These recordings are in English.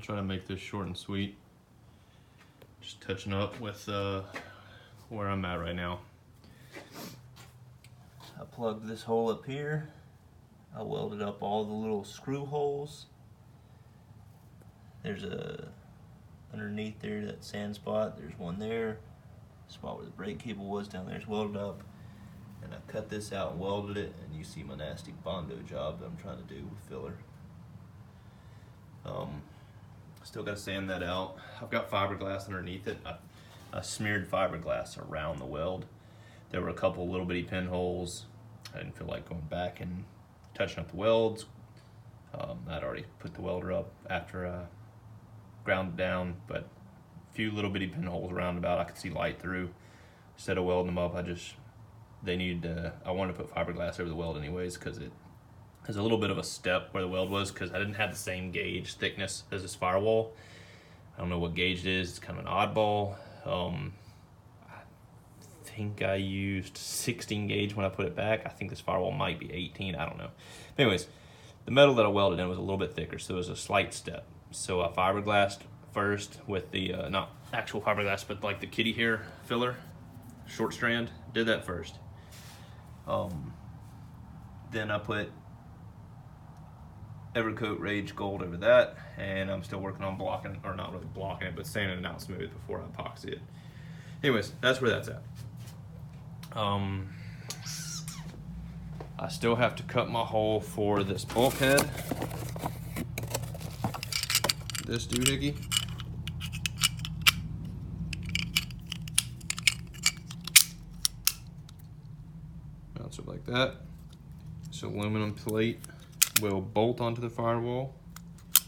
try to make this short and sweet. Just touching up with where I'm at right now. I plugged this hole up here. I welded up all the little screw holes. There's a underneath there, that sand spot. There's one there. The spot where the brake cable was down there is welded up. And I cut this out and welded it, and you see my nasty Bondo job that I'm trying to do with filler. Still got to sand that out. I've got fiberglass underneath it. I smeared fiberglass around the weld. There were a couple little bitty pinholes. I didn't feel like going back and touching up the welds. I'd already put the welder up after I ground it down, but a few little bitty pinholes around about I could see light through. Instead of welding them up, I wanted to put fiberglass over the weld anyways, because it has a little bit of a step where the weld was, because I didn't have the same gauge thickness as this firewall. I don't know what gauge it is. It's kind of an oddball. I think I used 16 gauge when I put it back. I think this firewall might be 18. I don't know. But anyways, the metal that I welded in was a little bit thicker, so it was a slight step. So I fiberglassed first with the, not actual fiberglass, but like the kitty hair filler, short strand. Did that first. Then I put Evercoat Rage Gold over that, and I'm still working on blocking, or not really blocking it, but sanding it out smooth before I epoxy it. Anyways, that's where that's at. I still have to cut my hole for this bulkhead. This doohickey. Mounts it like that. This aluminum plate will bolt onto the firewall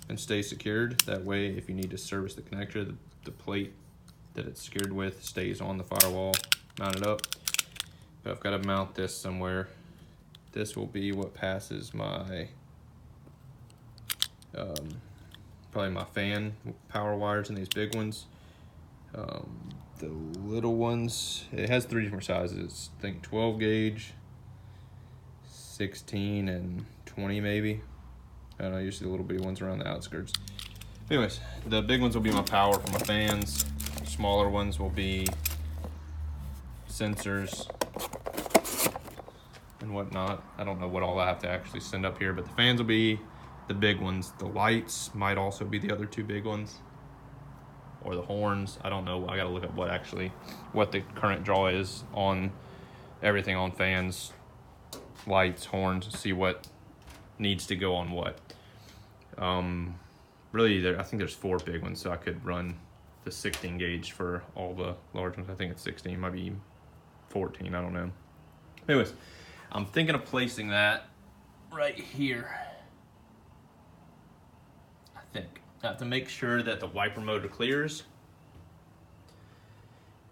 and stay secured. That way, if you need to service the connector, the plate that it's secured with stays on the firewall, mounted up. But I've got to mount this somewhere. This will be what passes my, probably my fan power wires in these big ones. The little ones, it has 3 different sizes. I think 12 gauge, 16, and 20 maybe. I don't know, usually the little bitty ones around the outskirts. Anyways, the big ones will be my power for my fans. Smaller ones will be sensors and whatnot. I don't know what all I have to actually send up here, but the fans will be the big ones. The lights might also be the other 2 big ones, or the horns. I don't know. I gotta look up what the current draw is on everything on fans, lights, horns, see what needs to go on what. Really, I think there's 4 big ones, so I could run the 16 gauge for all the large ones. I think it's 16, might be 14, I don't know. Anyways, I'm thinking of placing that right here. I think. I have to make sure that the wiper motor clears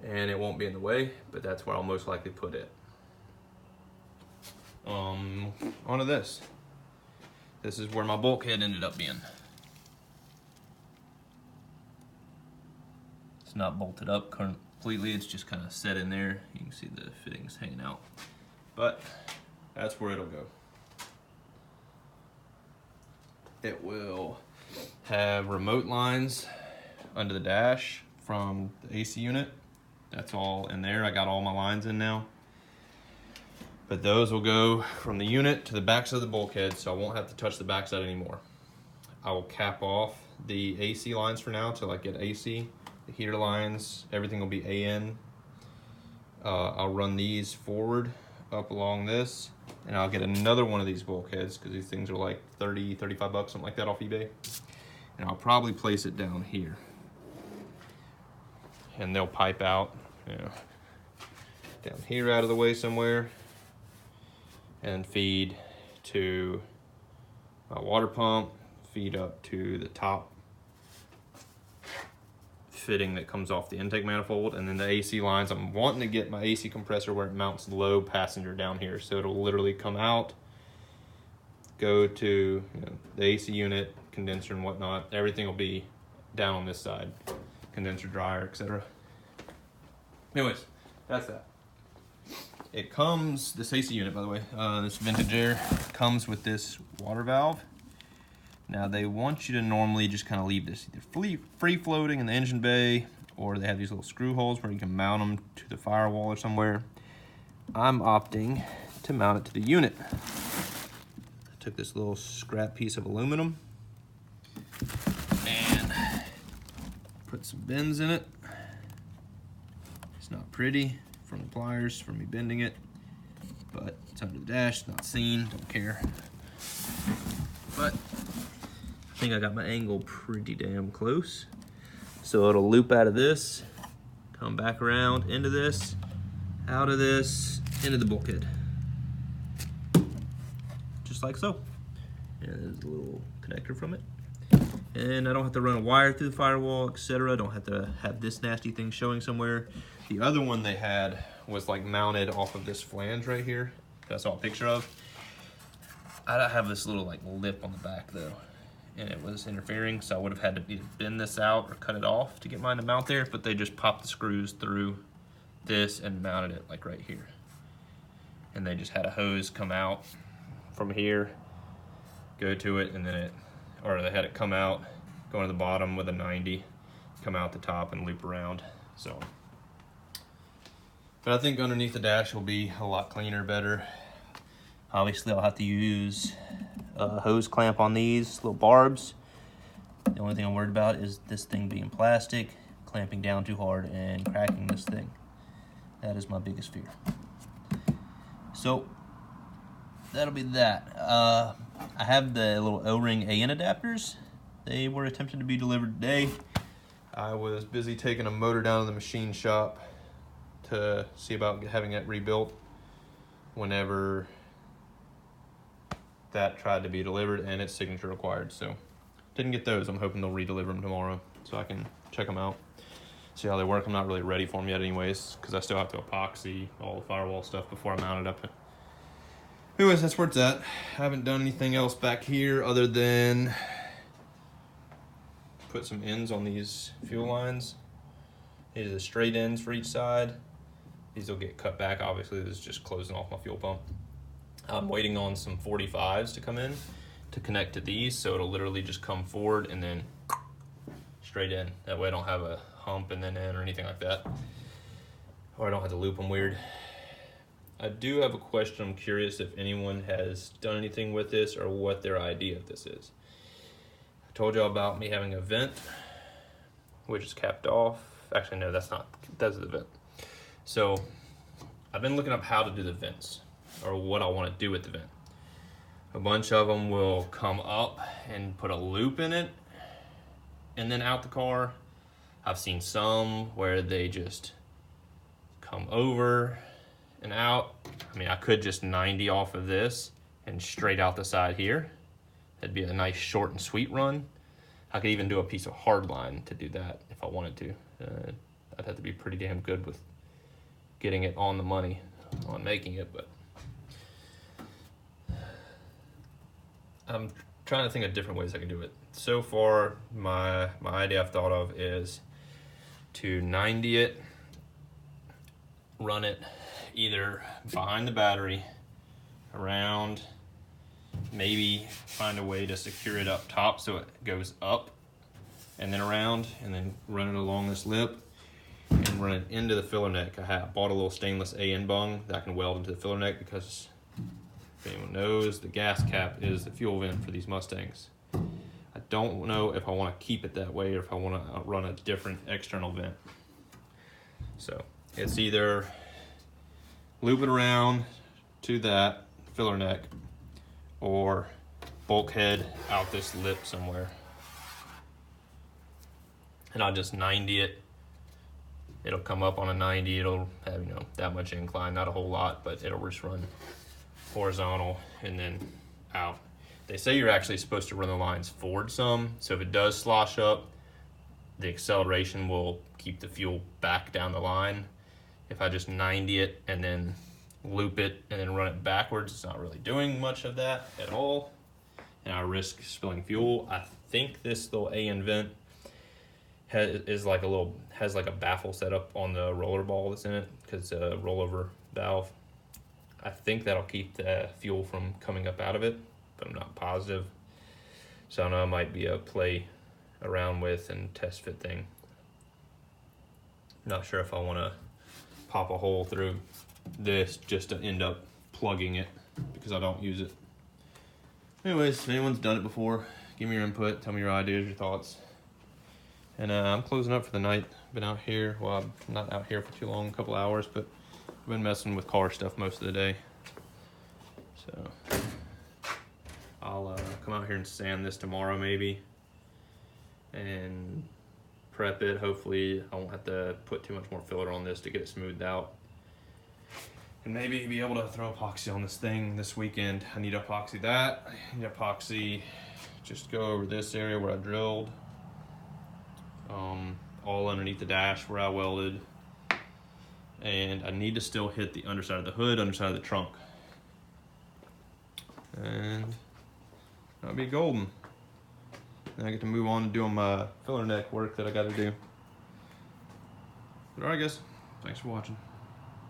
and it won't be in the way, but that's where I'll most likely put it. Onto this. This is where my bulkhead ended up being. It's not bolted up completely, it's just kind of set in there. You can see the fittings hanging out. But that's where it'll go. It will have remote lines under the dash from the AC unit. That's all in there. I got all my lines in now. But those will go from the unit to the backside of the bulkhead, so I won't have to touch the backside anymore. I will cap off the AC lines for now till I get AC. The heater lines, everything will be AN. I'll run these forward up along this, and I'll get another one of these bulkheads, because these things are like 30, 35 bucks, something like that off eBay. And I'll probably place it down here. And they'll pipe out, down here out of the way somewhere, and feed to my water pump, feed up to the top fitting that comes off the intake manifold, and then the AC lines. I'm wanting to get my AC compressor where it mounts low passenger down here, so it'll literally come out, go to the AC unit, condenser and whatnot. Everything will be down on this side, condenser, dryer, etc. Anyways, that's that. It comes, this AC unit, by the way, this vintage air, comes with this water valve. Now they want you to normally just kind of leave this either free floating in the engine bay, or they have these little screw holes where you can mount them to the firewall or somewhere. I'm opting to mount it to the unit. I took this little scrap piece of aluminum and put some bends in it. It's not pretty from the pliers, from me bending it, but it's under the dash, it's not seen, don't care. But I think I got my angle pretty damn close. So it'll loop out of this, come back around into this, out of this, into the bulkhead. Just like so. And there's a little connector from it. And I don't have to run a wire through the firewall, etc. I don't have to have this nasty thing showing somewhere. The other one they had was like mounted off of this flange right here that I saw a picture of. I have this little like lip on the back though, and it was interfering, so I would have had to either bend this out or cut it off to get mine to mount there, but they just popped the screws through this and mounted it like right here. And they just had a hose come out from here, go to it, and then they had it come out, go to the bottom with a 90, come out the top and loop around. So, but I think underneath the dash will be a lot cleaner, better. Obviously I'll have to use a hose clamp on these little barbs. The only thing I'm worried about is this thing being plastic, clamping down too hard and cracking this thing. That is my biggest fear. So that'll be that. I have the little O-ring AN adapters. They were attempted to be delivered today. I was busy taking a motor down to the machine shop to see about having it rebuilt whenever that tried to be delivered, and it's signature required, so didn't get those. I'm hoping they'll re-deliver them tomorrow so I can check them out, see how they work. I'm not really ready for them yet anyways, because I still have to epoxy all the firewall stuff before I mount it up. Anyways, that's where it's at. I haven't done anything else back here other than put some ends on these fuel lines. These are the straight ends for each side. These will get cut back. Obviously, this is just closing off my fuel pump. I'm waiting on some 45s to come in to connect to these, so it'll literally just come forward and then straight in. That way I don't have a hump and then in or anything like that, or I don't have to loop them weird. I do have a question. I'm curious if anyone has done anything with this or what their idea of this is. I told y'all about me having a vent, which is capped off. Actually, no, that's the vent. So I've been looking up how to do the vents, or what I want to do with the vent. A bunch of them will come up and put a loop in it and then out the car. I've seen some where they just come over and out. I mean, I could just 90 off of this and straight out the side here. That'd be a nice short and sweet run. I could even do a piece of hard line to do that if I wanted to. I'd have to be pretty damn good with getting it on the money on making it, but I'm trying to think of different ways I can do it. So far, my idea I've thought of is to 90 it, run it either behind the battery, around, maybe find a way to secure it up top so it goes up and then around, and then run it along this lip and run it into the filler neck. I bought a little stainless AN bung that I can weld into the filler neck because, if anyone knows, the gas cap is the fuel vent for these Mustangs. I don't know if I want to keep it that way or if I want to run a different external vent. So it's either loop it around to that filler neck or bulkhead out this lip somewhere. And I'll just 90 it. It'll come up on a 90. It'll have, that much incline, not a whole lot, but it'll just run horizontal and then out. They say you're actually supposed to run the lines forward some, so if it does slosh up, the acceleration will keep the fuel back down the line. If I just 90 it and then loop it and then run it backwards, it's not really doing much of that at all, and I risk spilling fuel. I think this little AN vent has like a baffle setup on the roller ball that's in it, because it's a rollover valve. I think that'll keep the fuel from coming up out of it, but I'm not positive. So I know it might be a play around with and test fit thing. Not sure if I want to pop a hole through this just to end up plugging it because I don't use it. Anyways, if anyone's done it before, give me your input, tell me your ideas, your thoughts. And I'm closing up for the night. Been out here, well, I'm not out here for too long, a couple hours, but I've been messing with car stuff most of the day. So I'll come out here and sand this tomorrow maybe and prep it. Hopefully I won't have to put too much more filler on this to get it smoothed out. And maybe be able to throw epoxy on this thing this weekend. I need epoxy that. I need epoxy just go over this area where I drilled. All underneath the dash where I welded. And I need to still hit the underside of the hood, underside of the trunk. And that'll be golden. Then I get to move on to doing my filler neck work that I gotta do. But alright guys, thanks for watching.